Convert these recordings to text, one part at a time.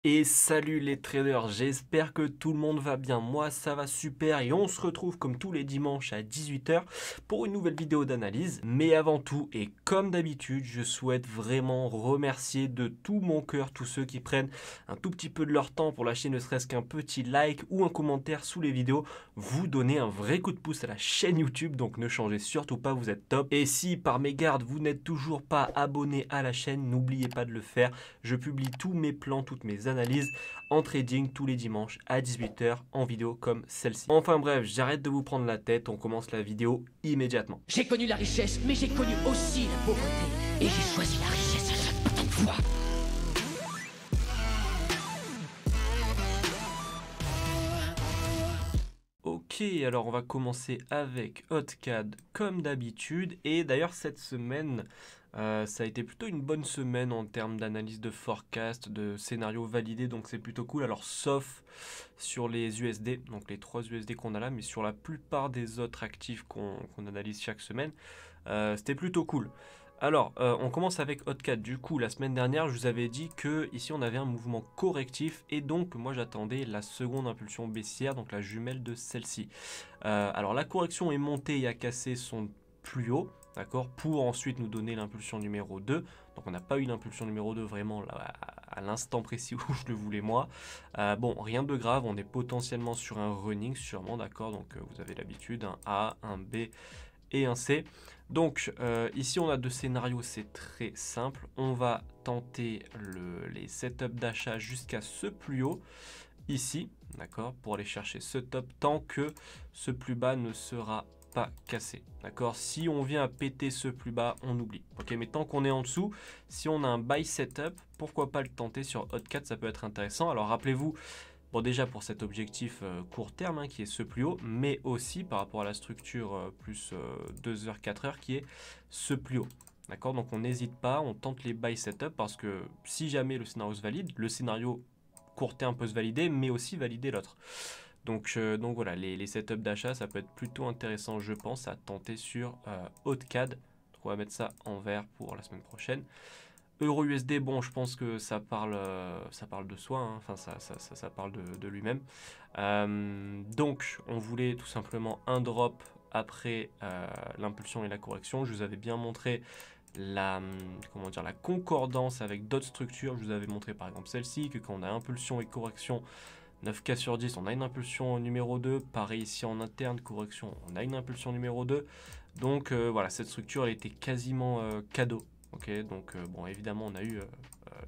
Et salut les traders, j'espère que tout le monde va bien, moi ça va super et on se retrouve comme tous les dimanches à 18 h pour une nouvelle vidéo d'analyse. Mais avant tout et comme d'habitude, je souhaite vraiment remercier de tout mon cœur tous ceux qui prennent un tout petit peu de leur temps pour lâcher ne serait-ce qu'un petit like ou un commentaire sous les vidéos. Vous donnez un vrai coup de pouce à la chaîne YouTube, donc ne changez surtout pas, vous êtes top. Et si par mégarde vous n'êtes toujours pas abonné à la chaîne, n'oubliez pas de le faire. Je publie tous mes plans, toutes mes analyse en trading tous les dimanches à 18 h en vidéo comme celle-ci. Enfin bref, j'arrête de vous prendre la tête, on commence la vidéo immédiatement. J'ai connu la richesse, mais j'ai connu aussi la pauvreté. Et j'ai choisi la richesse à chaque putain de fois. Ok, alors on va commencer avec HotCAD comme d'habitude. Et d'ailleurs cette semaine, ça a été plutôt une bonne semaine en termes d'analyse de forecast, de scénarios validés, donc c'est plutôt cool. Alors sauf sur les USD, donc les 3 USD qu'on a là, mais sur la plupart des autres actifs qu'on analyse chaque semaine, c'était plutôt cool. Alors, on commence avec HotCAD. Du coup, la semaine dernière, je vous avais dit que ici on avait un mouvement correctif et donc moi j'attendais la seconde impulsion baissière, donc la jumelle de celle-ci. Alors la correction est montée et a cassé son plus haut, d'accord, pour ensuite nous donner l'impulsion numéro 2. Donc on n'a pas eu l'impulsion numéro 2 vraiment là, à l'instant précis où je le voulais moi. Bon, rien de grave, on est potentiellement sur un running sûrement, d'accord, donc vous avez l'habitude, un A, un B et un C. Donc ici on a deux scénarios, c'est très simple. On va tenter les setups d'achat jusqu'à ce plus haut ici, d'accord, pour aller chercher ce top tant que ce plus bas ne sera pas cassé, d'accord. Si on vient à péter ce plus bas, on oublie, ok. Mais tant qu'on est en dessous, si on a un buy setup, pourquoi pas le tenter sur HotCAD, ça peut être intéressant. Alors rappelez-vous, bon, déjà pour cet objectif court terme hein, qui est ce plus haut, mais aussi par rapport à la structure plus 2 heures, 4 heures qui est ce plus haut. D'accord, donc on n'hésite pas, on tente les buy setup parce que si jamais le scénario se valide, le scénario court terme peut se valider, mais aussi valider l'autre. Donc voilà, les setups d'achat, ça peut être plutôt intéressant, je pense, à tenter sur HotCAD. Donc on va mettre ça en vert pour la semaine prochaine. Euro USD, bon, je pense que ça parle de soi, hein. Enfin ça parle de lui-même. Donc on voulait tout simplement un drop après l'impulsion et la correction. Je vous avais bien montré la concordance avec d'autres structures. Je vous avais montré par exemple celle-ci, que quand on a impulsion et correction, 9K sur 10, on a une impulsion numéro 2. Pareil ici en interne, correction, on a une impulsion numéro 2. Donc voilà, cette structure elle était quasiment cadeau. Ok, donc bon, évidemment, on a eu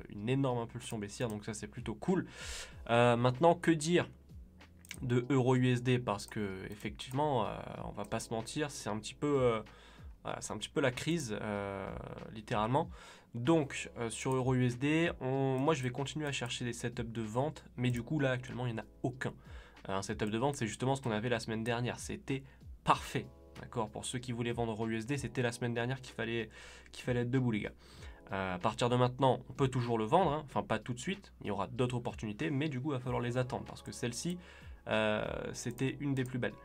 une énorme impulsion baissière, donc ça c'est plutôt cool. Maintenant, que dire de Euro USD, parce que effectivement, on va pas se mentir, c'est un petit peu, voilà, c'est un petit peu la crise, littéralement. Donc sur Euro USD, moi je vais continuer à chercher des setups de vente, mais du coup là actuellement il n'y en a aucun. Un setup de vente, c'est justement ce qu'on avait la semaine dernière, c'était parfait. D'accord, pour ceux qui voulaient vendre Euro USD, c'était la semaine dernière qu'il fallait être debout, les gars. À partir de maintenant, on peut toujours le vendre, hein. Enfin pas tout de suite, il y aura d'autres opportunités, mais du coup, il va falloir les attendre parce que celle-ci, c'était une des plus belles.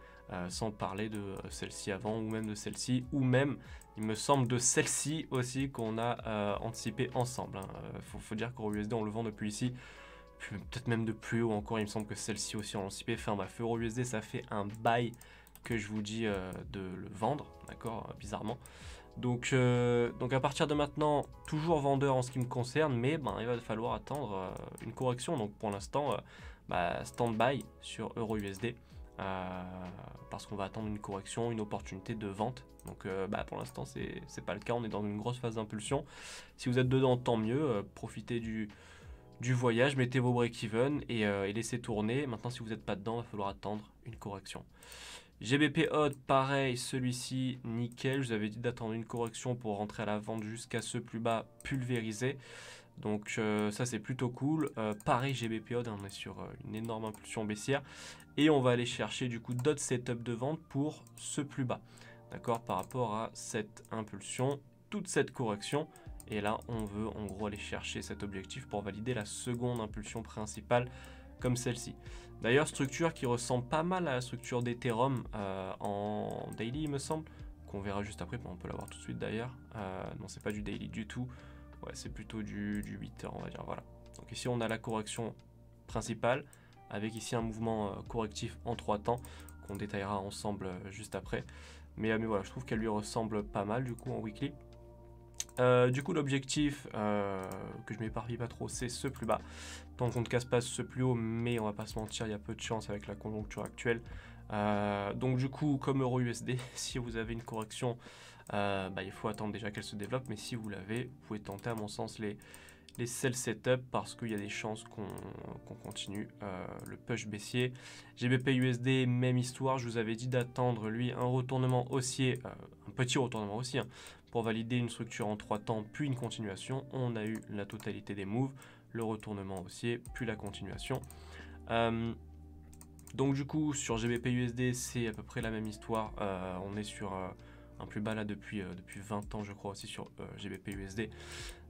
Sans parler de celle-ci avant, ou même de celle-ci, ou même, il me semble, de celle-ci aussi qu'on a anticipé ensemble. Faut dire qu'Euro USD, on le vend depuis ici, peut-être même de plus haut encore. Il me semble que celle-ci aussi, on l'a anticipé. Enfin bref, Euro USD, ça fait un bail que je vous dis de le vendre, d'accord, bizarrement. Donc à partir de maintenant, toujours vendeur en ce qui me concerne, mais ben, il va falloir attendre une correction. Donc pour l'instant, stand-by sur Euro USD, parce qu'on va attendre une correction, une opportunité de vente. Donc pour l'instant, c'est pas le cas, on est dans une grosse phase d'impulsion. Si vous êtes dedans, tant mieux, profitez du voyage, mettez vos break-even et laissez tourner. Maintenant, si vous n'êtes pas dedans, il va falloir attendre une correction. GBP Odd, pareil, celui-ci, nickel. Je vous avais dit d'attendre une correction pour rentrer à la vente jusqu'à ce plus bas pulvérisé. Donc ça, c'est plutôt cool. Pareil, GBP Odd, on est sur une énorme impulsion baissière. Et on va aller chercher du coup d'autres setups de vente pour ce plus bas. D'accord, par rapport à cette impulsion, toute cette correction. Et là, on veut en gros aller chercher cet objectif pour valider la seconde impulsion principale comme celle-ci. D'ailleurs, structure qui ressemble pas mal à la structure d'Ethereum en daily, il me semble, qu'on verra juste après. Bon, on peut la voir tout de suite d'ailleurs. Non, c'est pas du daily du tout. Ouais, c'est plutôt du 8 heures, on va dire. Voilà. Donc Donc ici on a la correction principale, avec ici un mouvement correctif en 3 temps, qu'on détaillera ensemble juste après. Mais voilà, je trouve qu'elle lui ressemble pas mal du coup en weekly. Du coup l'objectif, que je m'éparpille pas trop, c'est ce plus bas. Tant qu'on ne casse pas ce plus haut, mais on va pas se mentir, il y a peu de chance avec la conjoncture actuelle. Donc du coup, comme Euro USD, si vous avez une correction, il faut attendre déjà qu'elle se développe, mais si vous l'avez, vous pouvez tenter à mon sens les sell setup parce qu'il y a des chances qu'on continue le push baissier. GBP USD, même histoire, je vous avais dit d'attendre lui un retournement haussier, un petit retournement haussier, pour valider une structure en 3 temps, puis une continuation. On a eu la totalité des moves, le retournement haussier, puis la continuation. Donc du coup, sur GBP USD, c'est à peu près la même histoire. On est sur un plus bas là depuis 20 ans, je crois, aussi sur GBP USD.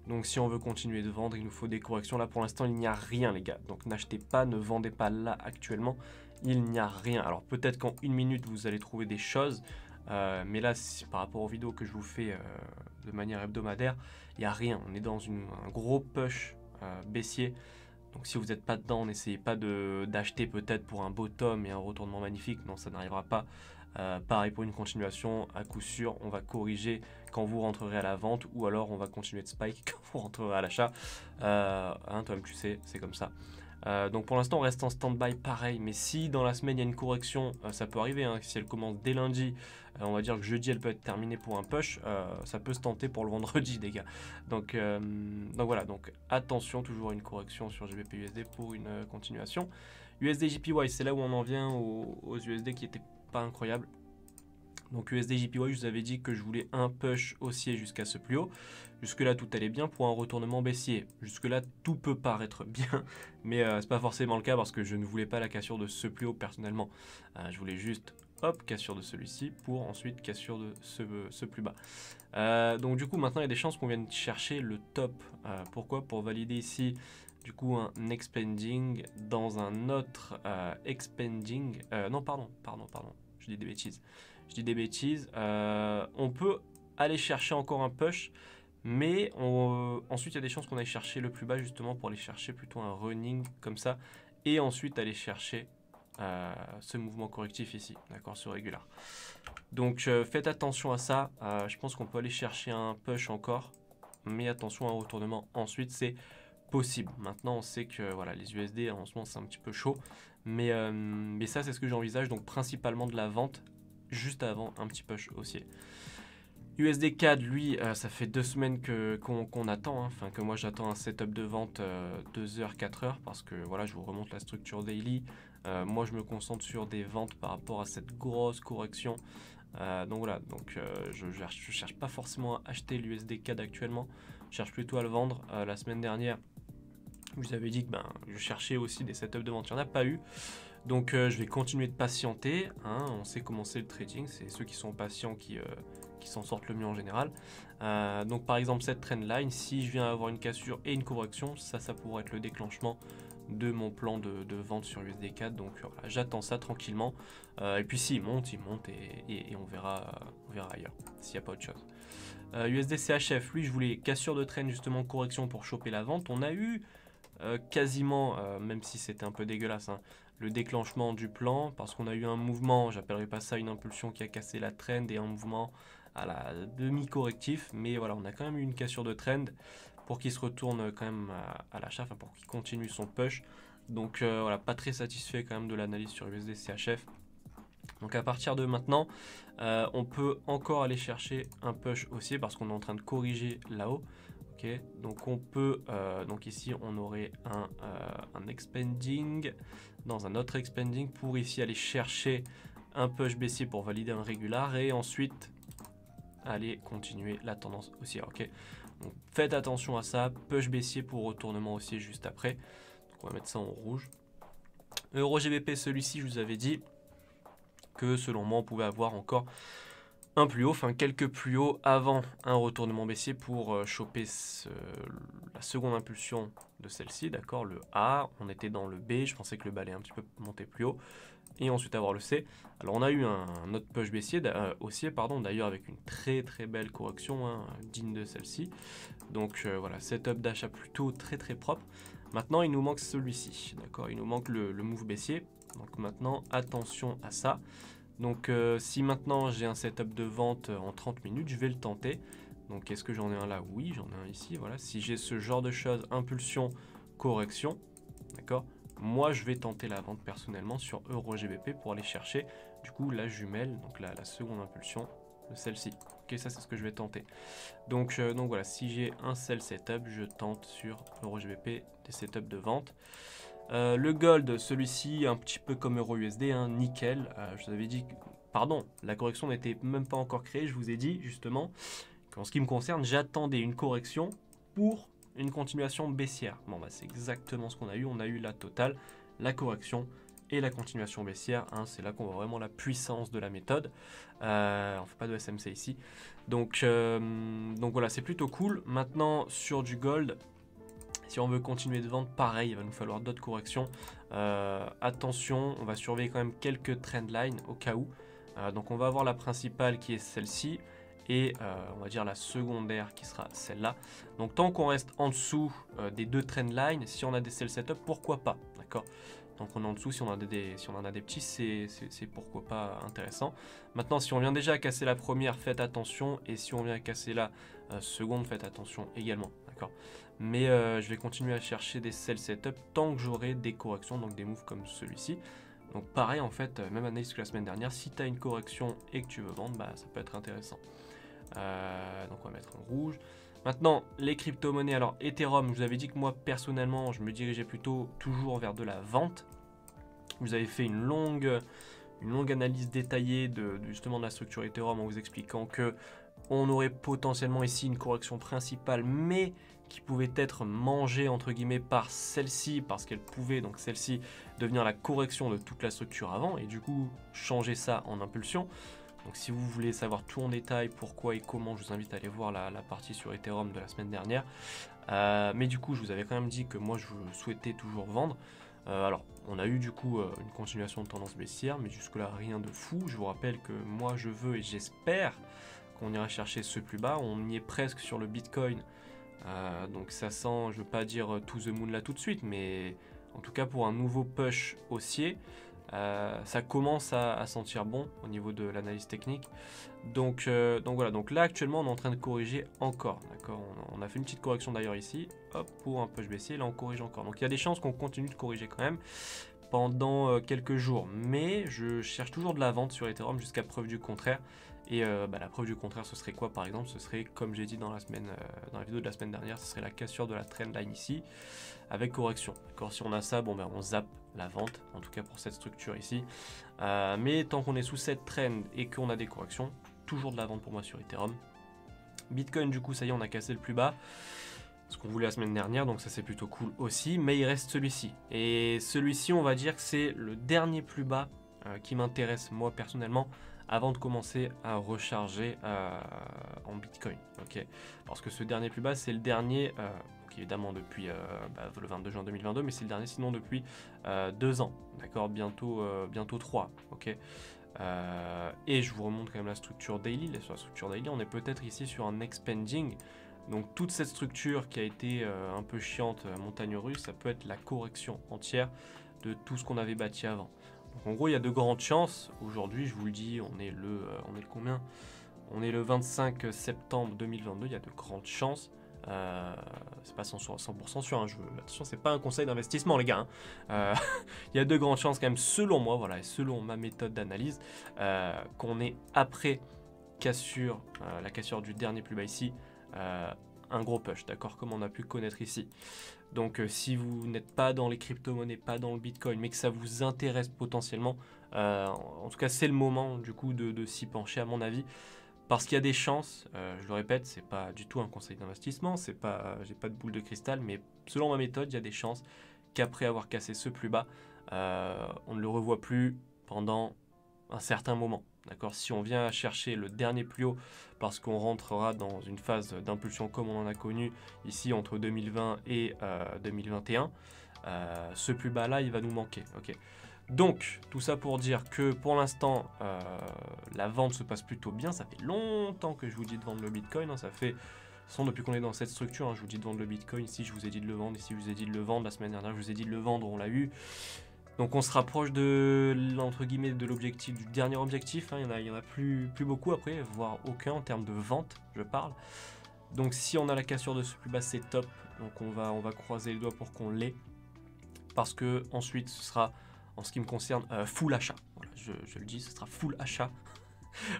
Donc si on veut continuer de vendre, il nous faut des corrections. Là, pour l'instant, il n'y a rien, les gars. Donc n'achetez pas, ne vendez pas là actuellement. Il n'y a rien. Alors peut-être qu'en 1 minute, vous allez trouver des choses. Mais là, par rapport aux vidéos que je vous fais de manière hebdomadaire, il n'y a rien. On est dans un gros push baissier. Donc si vous n'êtes pas dedans, n'essayez pas d'acheter peut-être pour un bottom et un retournement magnifique. Non, ça n'arrivera pas. Pareil pour une continuation, à coup sûr, on va corriger quand vous rentrerez à la vente ou alors on va continuer de spike quand vous rentrerez à l'achat. Toi-même tu sais, c'est comme ça. Donc pour l'instant on reste en stand-by pareil, mais si dans la semaine il y a une correction, ça peut arriver, si elle commence dès lundi, on va dire que jeudi elle peut être terminée pour un push, ça peut se tenter pour le vendredi les gars. Donc voilà, donc attention, toujours une correction sur GBP USD pour une continuation. USD JPY, c'est là où on en vient aux USD qui étaient pas incroyables. Donc USD JPY, je vous avais dit que je voulais un push haussier jusqu'à ce plus haut. Jusque là tout allait bien pour un retournement baissier. Jusque là tout peut paraître bien, mais c'est pas forcément le cas parce que je ne voulais pas la cassure de ce plus haut personnellement. Je voulais juste hop, cassure de celui-ci pour ensuite cassure de ce plus bas. Donc du coup maintenant il y a des chances qu'on vienne chercher le top. Pourquoi? Pour valider ici du coup un expanding dans un autre expanding. Non pardon, je dis des bêtises. On peut aller chercher encore un push, mais ensuite il y a des chances qu'on aille chercher le plus bas justement pour aller chercher plutôt un running comme ça et ensuite aller chercher ce mouvement correctif ici, d'accord, sur régular. Donc faites attention à ça. Je pense qu'on peut aller chercher un push encore, mais attention à un retournement ensuite, c'est possible. Maintenant on sait que voilà, les USD en ce moment c'est un petit peu chaud, mais ça c'est ce que j'envisage, donc principalement de la vente juste avant un petit push haussier. USD CAD, lui, ça fait 2 semaines qu'on attend, enfin que moi j'attends un setup de vente 2 heures, 4 heures, parce que voilà, je vous remonte la structure daily. Moi je me concentre sur des ventes par rapport à cette grosse correction. Donc voilà, donc je cherche pas forcément à acheter l'USD CAD actuellement, je cherche plutôt à le vendre. La semaine dernière, je vous avais dit que je cherchais aussi des setups de vente, il n'y en a pas eu. Donc je vais continuer de patienter, on sait comment c'est le trading, c'est ceux qui sont patients qui s'en sortent le mieux en général. Donc par exemple cette trendline, si je viens avoir une cassure et une correction, ça pourrait être le déclenchement de mon plan de vente sur USD4. Donc voilà, j'attends ça tranquillement. Et puis s'il monte et on verra ailleurs, s'il n'y a pas autre chose. USD CHF, lui je voulais cassure de trend justement, correction pour choper la vente. On a eu quasiment, même si c'était un peu dégueulasse, le déclenchement du plan, parce qu'on a eu un mouvement, j'appellerai pas ça une impulsion qui a cassé la trend, et un mouvement à la demi-correctif, mais voilà, on a quand même eu une cassure de trend pour qu'il se retourne quand même à l'achat, enfin pour qu'il continue son push. Donc voilà, pas très satisfait quand même de l'analyse sur USD CHF. Donc à partir de maintenant, on peut encore aller chercher un push haussier parce qu'on est en train de corriger là-haut. Okay, donc on peut, donc ici on aurait un expanding dans un autre expanding pour ici aller chercher un push baissier pour valider un régular et ensuite aller continuer la tendance haussière. Ok, donc faites attention à ça, push baissier pour retournement haussier juste après. Donc on va mettre ça en rouge. Euro GBP, celui-ci je vous avais dit que selon moi on pouvait avoir encore un plus haut, enfin quelques plus hauts avant un retournement baissier pour choper la seconde impulsion de celle-ci, d'accord, le A, on était dans le B, je pensais que le bas allait un petit peu monter plus haut, et ensuite avoir le C. Alors on a eu un autre push baissier, haussier, pardon, d'ailleurs avec une très très belle correction, digne de celle-ci. Donc voilà, setup d'achat plutôt très très propre. Maintenant, il nous manque celui-ci, d'accord? Il nous manque le move baissier. Donc maintenant, attention à ça. Donc si maintenant j'ai un setup de vente en 30 minutes, je vais le tenter. Donc est-ce que j'en ai un là? Oui, j'en ai un ici, voilà. Si j'ai ce genre de choses, impulsion, correction, d'accord? Moi, je vais tenter la vente personnellement sur EuroGBP pour aller chercher du coup la jumelle, donc la seconde impulsion de celle-ci. Ok, ça c'est ce que je vais tenter. Donc voilà, si j'ai un seul setup, je tente sur EuroGBP des setups de vente. Le gold, celui-ci, un petit peu comme EuroUSD, hein, nickel. Je vous avais dit que, pardon, la correction n'était même pas encore créée. Je vous ai dit justement qu'en ce qui me concerne, j'attendais une correction pour une continuation baissière. Bon, bah, c'est exactement ce qu'on a eu. On a eu la totale, la correction et la continuation baissière. Hein, c'est là qu'on voit vraiment la puissance de la méthode. On ne fait pas de SMC ici. Donc voilà, c'est plutôt cool. Maintenant, sur du gold, si on veut continuer de vendre, pareil, il va nous falloir d'autres corrections. Attention, on va surveiller quand même quelques trendlines au cas où. Donc on va avoir la principale qui est celle-ci et on va dire la secondaire qui sera celle-là. Donc tant qu'on reste en dessous des deux trendlines, si on a des sell setup, pourquoi pas, d'accord? Donc on est en dessous, si on en a des petits, c'est pourquoi pas intéressant. Maintenant, si on vient déjà à casser la première, faites attention. Et si on vient à casser la seconde, faites attention également, d'accord? Mais je vais continuer à chercher des sell setup tant que j'aurai des corrections, donc des moves comme celui-ci. Donc pareil, en fait, même analyse que la semaine dernière, si tu as une correction et que tu veux vendre, bah, ça peut être intéressant. Donc on va mettre en rouge. Maintenant, les crypto-monnaies. Alors, Ethereum, je vous avais dit que moi, personnellement, je me dirigeais plutôt toujours vers de la vente. Vous avez fait une longue analyse détaillée justement de la structure Ethereum en vous expliquant que on aurait potentiellement ici une correction principale, mais qui pouvait être mangée entre guillemets par celle-ci, parce qu'elle pouvait, donc celle-ci, devenir la correction de toute la structure avant, et du coup changer ça en impulsion. Donc si vous voulez savoir tout en détail pourquoi et comment, je vous invite à aller voir la partie sur Ethereum de la semaine dernière. Mais du coup, je vous avais quand même dit que moi, je souhaitais toujours vendre. Alors, on a eu du coup une continuation de tendance baissière, mais jusque-là, rien de fou. Je vous rappelle que moi, je veux et j'espère qu'on ira chercher ce plus bas. On y est presque sur le Bitcoin. Donc ça sent, je ne veux pas dire to the moon là tout de suite, mais en tout cas pour un nouveau push haussier, ça commence à sentir bon au niveau de l'analyse technique. Donc voilà, donc là actuellement on est en train de corriger encore, d'accord, on a fait une petite correction d'ailleurs ici, hop, pour un push baissier, là on corrige encore. Donc il y a des chances qu'on continue de corriger quand même pendant quelques jours, mais je cherche toujours de la vente sur Ethereum jusqu'à preuve du contraire. Et la preuve du contraire, ce serait quoi par exemple? Ce serait, comme j'ai dit dans la vidéo de la semaine dernière, ce serait la cassure de la trendline ici, avec correction. D'accord, si on a ça, bon ben on zappe la vente, en tout cas pour cette structure ici. Mais tant qu'on est sous cette trend et qu'on a des corrections, toujours de la vente pour moi sur Ethereum. Bitcoin, du coup, ça y est, on a cassé le plus bas, ce qu'on voulait la semaine dernière, donc ça c'est plutôt cool aussi. Mais il reste celui-ci. Et celui-ci, on va dire que c'est le dernier plus bas qui m'intéresse moi personnellement, avant de commencer à recharger en Bitcoin. Okay, parce que ce dernier plus bas, c'est le dernier, évidemment depuis le 22 juin 2022, mais c'est le dernier sinon depuis 2 ans, d'accord, bientôt 3, ok. Et je vous remonte quand même la structure daily. Sur la structure daily, on est peut-être ici sur un expanding. Donc toute cette structure qui a été un peu chiante, montagne russe, ça peut être la correction entière de tout ce qu'on avait bâti avant. Donc en gros, il y a de grandes chances. Aujourd'hui, je vous le dis, on est le combien? On est le 25 septembre 2022. Il y a de grandes chances. C'est pas 100% sûr. Hein, attention, c'est pas un conseil d'investissement, les gars. Hein. Il y a de grandes chances, quand même, selon moi, voilà, et selon ma méthode d'analyse, qu'on ait après la cassure du dernier plus bas ici, un gros push, d'accord, comme on a pu connaître ici. Donc si vous n'êtes pas dans les crypto-monnaies, pas dans le Bitcoin, mais que ça vous intéresse potentiellement, en tout cas c'est le moment du coup de s'y pencher à mon avis, parce qu'il y a des chances, je le répète, c'est pas du tout un conseil d'investissement, j'ai pas de boule de cristal, mais selon ma méthode, il y a des chances qu'après avoir cassé ce plus bas, on ne le revoit plus pendant un certain moment. D'accord, si on vient chercher le dernier plus haut parce qu'on rentrera dans une phase d'impulsion comme on en a connu ici entre 2020 et 2021, ce plus bas là il va nous manquer. Okay. Donc tout ça pour dire que pour l'instant la vente se passe plutôt bien. Ça fait longtemps que je vous dis de vendre le Bitcoin, hein. Ça fait façon, depuis qu'on est dans cette structure, hein, je vous dis de vendre le Bitcoin, ici je vous ai dit de le vendre, ici je vous ai dit de le vendre, la semaine dernière je vous ai dit de le vendre, on l'a eu. Donc on se rapproche de, entre guillemets, de l'objectif, du dernier objectif, hein. Il y en a plus beaucoup après, voire aucun en termes de vente, je parle. Donc si on a la cassure de ce plus bas, c'est top, donc on va croiser les doigts pour qu'on l'ait. Parce que ensuite ce sera, en ce qui me concerne, full achat. Voilà, je le dis, ce sera full achat.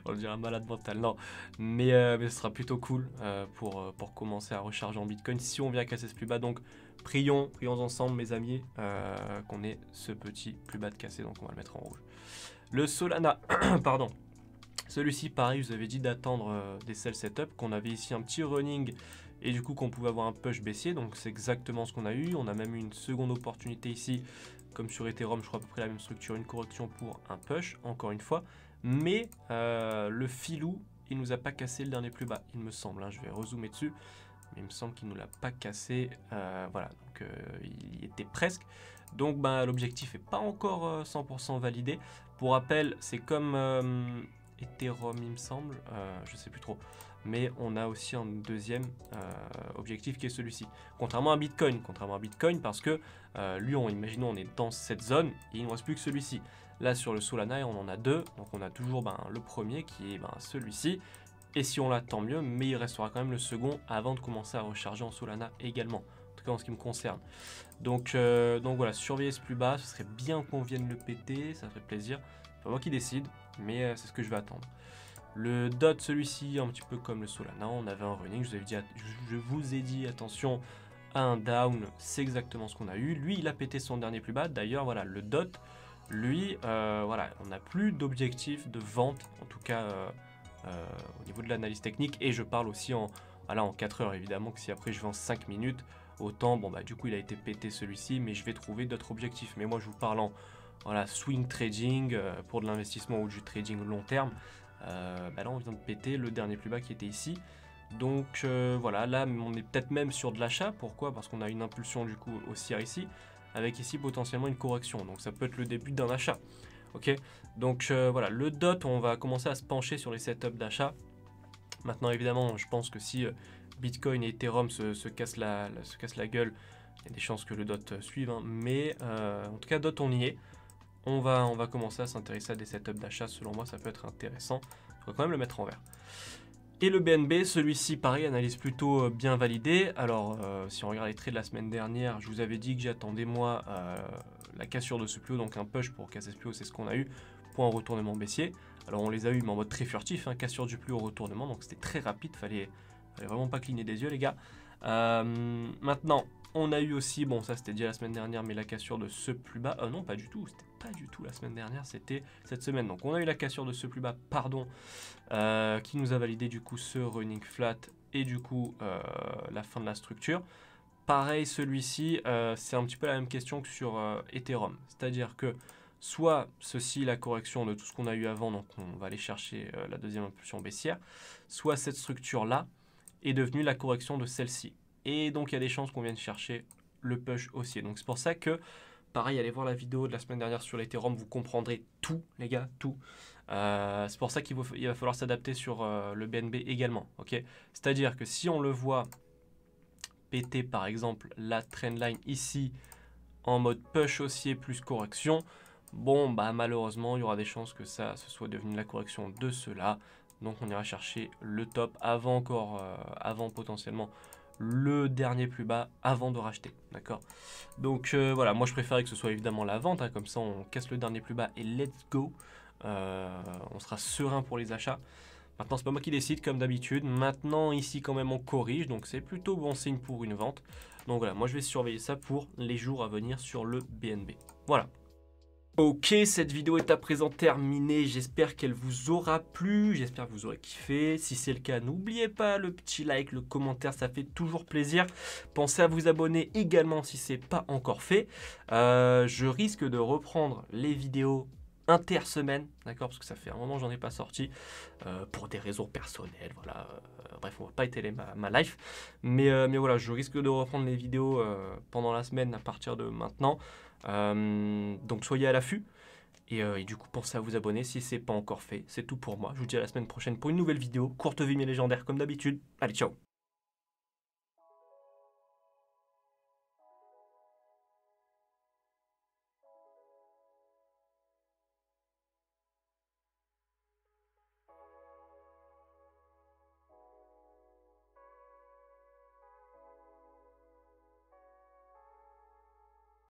On dirait un malade mental, non. Mais ce sera plutôt cool pour commencer à recharger en Bitcoin si on vient casser ce plus bas. Donc prions ensemble, mes amis, qu'on ait ce petit plus bas de cassé. Donc on va le mettre en rouge. Le Solana, pardon. Celui-ci, pareil, je vous avais dit d'attendre des sell setup, qu'on avait ici un petit running et du coup qu'on pouvait avoir un push baissier. Donc c'est exactement ce qu'on a eu. On a même eu une seconde opportunité ici, comme sur Ethereum, je crois à peu près la même structure, une correction pour un push, encore une fois. Mais le filou, il nous a pas cassé le dernier plus bas, il me semble, hein. Je vais rezoomer dessus, mais il me semble qu'il ne nous l'a pas cassé. Voilà, donc il y était presque. Donc l'objectif n'est pas encore 100% validé. Pour rappel, c'est comme Ethereum, il me semble, je sais plus trop. Mais on a aussi un deuxième objectif qui est celui-ci. Contrairement à Bitcoin parce que lui, imaginons, on est dans cette zone et il ne nous reste plus que celui-ci. Là, sur le Solana, on en a deux. Donc, on a toujours le premier qui est celui-ci. Et si on l'a, tant mieux. Mais il restera quand même le second avant de commencer à recharger en Solana également. En tout cas, en ce qui me concerne. Donc voilà, surveiller ce plus bas. Ce serait bien qu'on vienne le péter. Ça ferait plaisir. C'est pas moi qui décide. Mais c'est ce que je vais attendre. Le DOT, celui-ci, un petit peu comme le Solana. On avait un running. Je vous ai dit attention à un down. C'est exactement ce qu'on a eu. Lui, il a pété son dernier plus bas. D'ailleurs, voilà, le DOT. Lui, voilà, on n'a plus d'objectif de vente, en tout cas au niveau de l'analyse technique. Et je parle aussi en 4 heures, évidemment, que si après je vends 5 minutes, autant, du coup, il a été pété celui-ci, mais je vais trouver d'autres objectifs. Mais moi, je vous parle en swing trading, pour de l'investissement ou du trading long terme. Là, on vient de péter le dernier plus bas qui était ici. Donc, voilà, là, on est peut-être même sur de l'achat. Pourquoi? Parce qu'on a une impulsion, du coup, haussière ici, avec ici potentiellement une correction, donc ça peut être le début d'un achat. Ok, donc voilà, le DOT, on va commencer à se pencher sur les setups d'achat. Maintenant, évidemment, je pense que si Bitcoin et Ethereum se cassent la gueule, il y a des chances que le DOT suive, hein. Mais en tout cas, DOT, on y est. On va commencer à s'intéresser à des setups d'achat. Selon moi, ça peut être intéressant. Il faut quand même le mettre en vert. Et le BNB, celui-ci, pareil, analyse plutôt bien validée. Alors, si on regarde les trades de la semaine dernière, je vous avais dit que j'attendais, moi, la cassure de ce plus haut, donc un push pour casser ce plus haut, c'est ce qu'on a eu, pour un retournement baissier. Alors, on les a eu, mais en mode très furtif, hein, cassure du plus haut, retournement, donc c'était très rapide, fallait vraiment pas cligner des yeux, les gars. Maintenant, on a eu aussi, bon, ça c'était déjà la semaine dernière, mais la cassure de ce plus bas, non, pas du tout, c'était pas du tout la semaine dernière, c'était cette semaine. Donc on a eu la cassure de ce plus bas, qui nous a validé du coup ce running flat et du coup la fin de la structure. Pareil, celui-ci, c'est un petit peu la même question que sur Ethereum, c'est-à-dire que soit ceci, la correction de tout ce qu'on a eu avant, donc on va aller chercher la deuxième impulsion baissière, soit cette structure-là est devenue la correction de celle-ci. Et donc il y a des chances qu'on vienne chercher le push haussier. Donc c'est pour ça que, pareil, allez voir la vidéo de la semaine dernière sur l'Ethereum, vous comprendrez tout, les gars, tout. C'est pour ça qu'il va falloir s'adapter sur le BNB également. Okay, c'est-à-dire que si on le voit péter, par exemple, la trendline ici, en mode push haussier plus correction, bon, malheureusement, il y aura des chances que ce soit devenu la correction de cela. Donc on ira chercher le top avant potentiellement le dernier plus bas avant de racheter, d'accord. Donc voilà, moi je préférais que ce soit évidemment la vente, hein, comme ça on casse le dernier plus bas et let's go. On sera serein pour les achats. Maintenant c'est pas moi qui décide comme d'habitude. Maintenant ici quand même on corrige, donc c'est plutôt bon signe pour une vente. Donc voilà, moi je vais surveiller ça pour les jours à venir sur le BNB. Voilà. Ok, cette vidéo est à présent terminée, j'espère qu'elle vous aura plu, j'espère que vous aurez kiffé. Si c'est le cas, n'oubliez pas le petit like, le commentaire, ça fait toujours plaisir. Pensez à vous abonner également si ce n'est pas encore fait. Je risque de reprendre les vidéos inter-semaine, d'accord, parce que ça fait un moment que j'en ai pas sorti, pour des raisons personnelles, voilà. Bref, on va pas étaler ma life, mais voilà, je risque de reprendre les vidéos pendant la semaine à partir de maintenant. Donc soyez à l'affût et du coup pensez à vous abonner si c'est pas encore fait. C'est tout pour moi, je vous dis à la semaine prochaine pour une nouvelle vidéo, courte vie mais légendaire comme d'habitude. Allez, ciao.